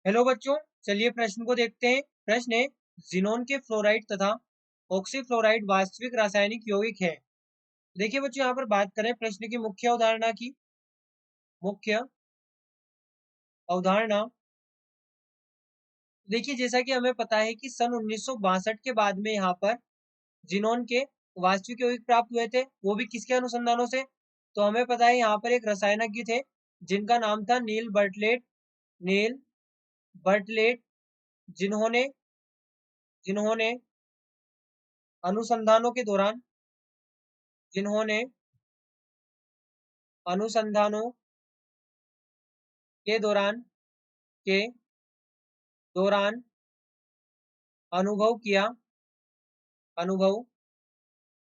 Hello बच्चों, चलिए प्रश्न को देखते हैं। प्रश्न है, जिनोन के फ्लोराइड तथा ऑक्सीफ्लोराइड वास्तविक रासायनिक यौगिक है। देखिए बच्चों, यहाँ पर बात करें प्रश्न की मुख्य अवधारणा की। मुख्य अवधारणा देखिए, जैसा कि हमें पता है कि सन 1962 के बाद में यहाँ पर जिनोन के वास्तविक यौगिक प्राप्त हुए थे, वो भी किसके अनुसंधानों से? तो हमें पता है यहाँ पर एक रसायनज्ञ थे जिनका नाम था नील बर्टलेट। नील बर्टलेट, जिन्होंने जिन्होंने अनुसंधानों के दौरान जिन्होंने अनुसंधानों के के दौरान अनुभव किया अनुभव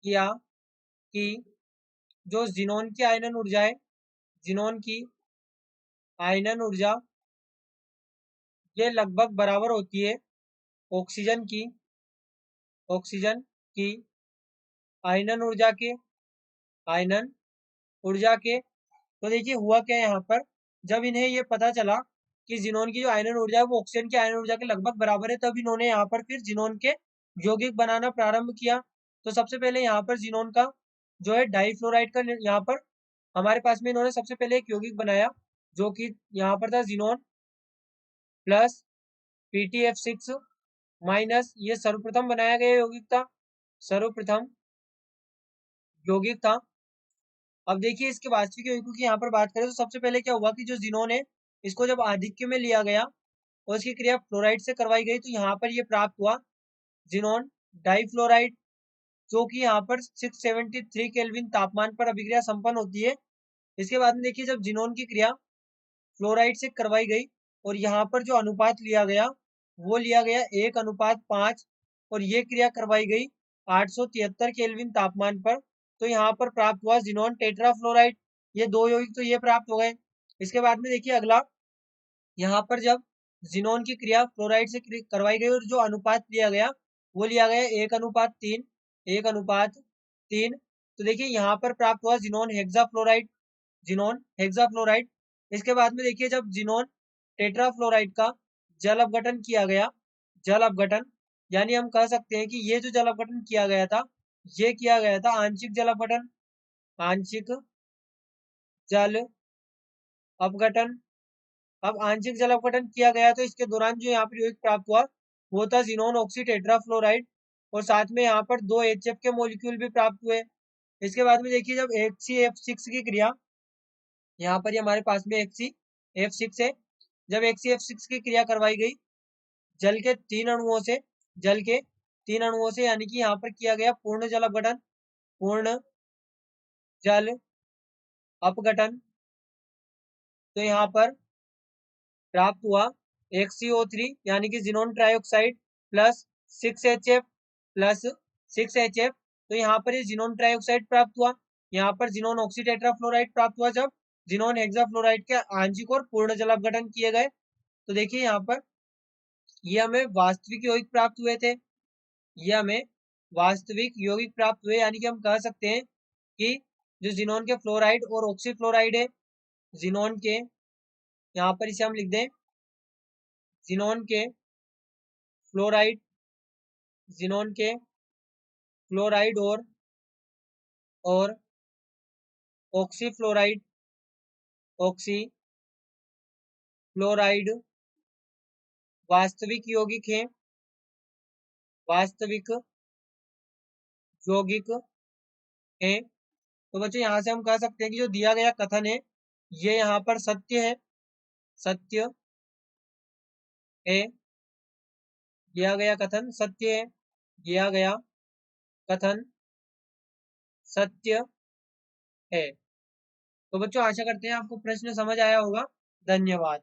किया कि जो जिनोन की आयनन ऊर्जा है, जिनोन की आयनन ऊर्जा ये लगभग बराबर होती है ऑक्सीजन की ऑक्सीजन की आयनन ऊर्जा के आयनन ऊर्जा के। तो देखिए हुआ क्या यहाँ पर, जब इन्हें ये पता चला कि जिनोन की जो आयनन ऊर्जा है वो ऑक्सीजन की आयनन ऊर्जा के लगभग बराबर है, तब इन्होंने यहाँ पर फिर जिनोन के यौगिक बनाना प्रारंभ किया। तो सबसे पहले यहाँ पर जिनोन का जो है डाइफ्लोराइड का यहाँ पर हमारे पास में इन्होंने सबसे पहले एक यौगिक बनाया, जो कि यहाँ पर था जिनोन प्लस PTF6 माइनस, ये सर्वप्रथम बनाया गया यौगिक था, सर्वप्रथम यौगिक था। अब देखिए इसके वास्तविक यौगिकों की यहाँ पर बात करें तो सबसे पहले क्या हुआ कि जो जिनोन है, इसको जब आधिक्य में लिया गया और इसकी क्रिया फ्लोराइड से करवाई गई, तो यहाँ पर ये प्राप्त हुआ जिनोन डाइफ्लोराइड, जो कि यहाँ पर 673 केल्विन तापमान पर अभिक्रिया संपन्न होती है। इसके बाद में देखिए जब जिनोन की क्रिया फ्लोराइड से करवाई गई और यहाँ पर जो अनुपात लिया गया वो लिया गया 1:5, और ये क्रिया करवाई गई 873 केल्विन तापमान पर। तो यहाँ पर प्राप्त हुआ जिनोन टेट्राफ्लोराइड। ये दो यौगिक तो ये प्राप्त हो गए। इसके बाद में देखिए अगला, यहाँ पर जब जिनोन की क्रिया फ्लोराइड से करवाई गई और जो अनुपात लिया गया वो लिया गया 1:3, 1:3। तो देखिए यहाँ पर प्राप्त हुआ जिनोन हेक्साफ्लोराइड, जिनोन हेक्साफ्लोराइड। इसके बाद में देखिए जब जिनोन टेट्राफ्लोराइड का जल अपघटन किया गया, जल अपघटन, यानी हम कह सकते हैं कि ये जो जल अपघटन किया गया था, ये किया गया था आंशिक जल अपघटन, आंशिक जल अपघटन। अब आंशिक जल अपघटन किया गया तो इसके दौरान जो यहाँ पर यौगिक प्राप्त हुआ वो था जिनोन ऑक्सी टेट्राफ्लोराइड, और साथ में यहाँ पर 2 HF के मॉलिक्यूल भी प्राप्त हुए। इसके बाद में देखिए जब HCF6 की क्रिया, यहाँ पर ये हमारे पास में HCF6 है, जब HCF6 की क्रिया करवाई गई जल के 3 अणुओं से, जल के 3 अणुओं से, यानी कि यहाँ पर किया गया पूर्ण जल अपघटन, पूर्ण जल अपघटन। तो यहाँ पर प्राप्त हुआ XCO3 यानी कि xenon trioxide plus 6HF plus 6HF। तो यहाँ पर ये जिनोन ट्राइऑक्साइड प्राप्त हुआ। यहाँ पर जिनोन ऑक्सी टेट्राफ्लोराइड प्राप्त हुआ जब जिनोन हेक्साफ्लोराइड के आंशिक और पूर्ण जल अपघटन किए गए। तो देखिए यहाँ पर ये हमें वास्तविक यौगिक प्राप्त हुए थे, ये हमें वास्तविक यौगिक प्राप्त हुए, यानी कि हम कह सकते हैं कि जो जिनोन के फ्लोराइड और ऑक्सीफ्लोराइड है, जिनोन के, यहाँ पर इसे हम लिख दें जिनोन के फ्लोराइड, जिनोन के फ्लोराइड और ऑक्सीफ्लोराइड, ऑक्सी फ्लोराइड वास्तविक यौगिक हैं, वास्तविक यौगिक हैं। तो बच्चों यहाँ से हम कह सकते हैं कि जो दिया गया कथन है ये यहाँ पर सत्य है, सत्य है, दिया गया कथन सत्य है, दिया गया कथन सत्य है। तो बच्चों आशा करते हैं आपको प्रश्न समझ आया होगा। धन्यवाद।